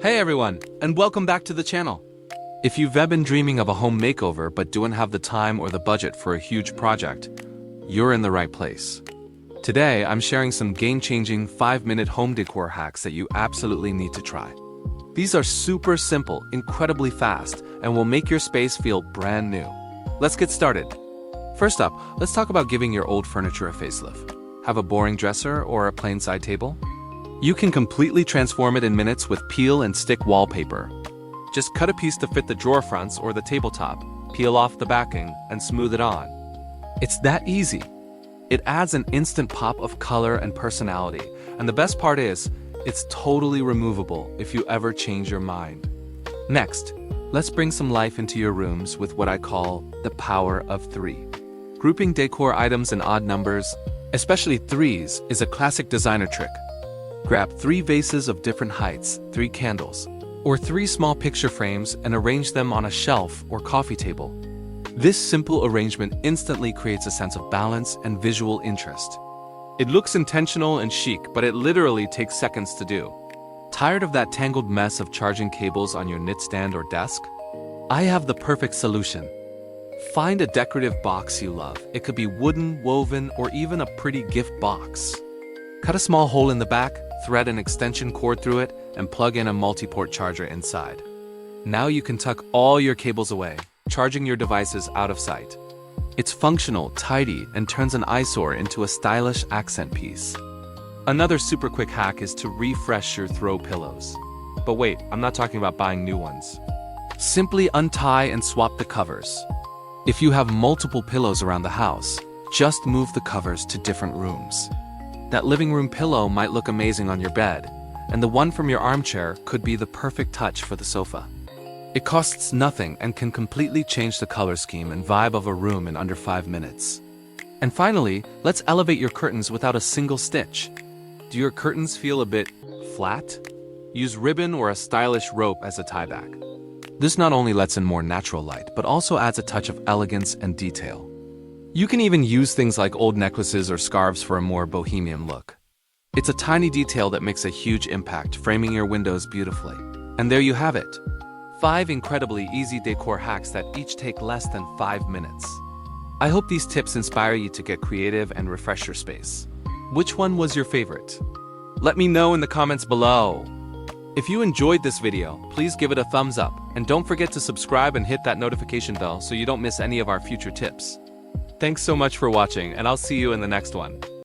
Hey everyone, and welcome back to the channel. If you've ever been dreaming of a home makeover but don't have the time or the budget for a huge project, you're in the right place. Today, I'm sharing some game-changing 5-minute home decor hacks that you absolutely need to try. These are super simple, incredibly fast, and will make your space feel brand new. Let's get started. First up, let's talk about giving your old furniture a facelift. Have a boring dresser or a plain side table? You can completely transform it in minutes with peel and stick wallpaper. Just cut a piece to fit the drawer fronts or the tabletop, peel off the backing, and smooth it on. It's that easy. It adds an instant pop of color and personality, and the best part is, it's totally removable if you ever change your mind. Next, let's bring some life into your rooms with what I call the power of 3. Grouping decor items in odd numbers, especially 3s, is a classic designer trick. Grab 3 vases of different heights, 3 candles, or 3 small picture frames and arrange them on a shelf or coffee table. This simple arrangement instantly creates a sense of balance and visual interest. It looks intentional and chic, but it literally takes seconds to do. Tired of that tangled mess of charging cables on your nightstand or desk? I have the perfect solution. Find a decorative box you love. It could be wooden, woven, or even a pretty gift box. Cut a small hole in the back, thread an extension cord through it, and plug in a multi-port charger inside. Now you can tuck all your cables away, charging your devices out of sight. It's functional, tidy, and turns an eyesore into a stylish accent piece. Another super quick hack is to refresh your throw pillows. But wait, I'm not talking about buying new ones. Simply untie and swap the covers. If you have multiple pillows around the house, just move the covers to different rooms. That living room pillow might look amazing on your bed, and the one from your armchair could be the perfect touch for the sofa. It costs nothing and can completely change the color scheme and vibe of a room in under 5 minutes. And finally, let's elevate your curtains without a single stitch. Do your curtains feel a bit flat? Use ribbon or a stylish rope as a tieback. This not only lets in more natural light, but also adds a touch of elegance and detail. You can even use things like old necklaces or scarves for a more bohemian look. It's a tiny detail that makes a huge impact, framing your windows beautifully. And there you have it. 5 incredibly easy decor hacks that each take less than 5 minutes. I hope these tips inspire you to get creative and refresh your space. Which one was your favorite? Let me know in the comments below. If you enjoyed this video, please give it a thumbs up, and don't forget to subscribe and hit that notification bell so you don't miss any of our future tips. Thanks so much for watching, and I'll see you in the next one.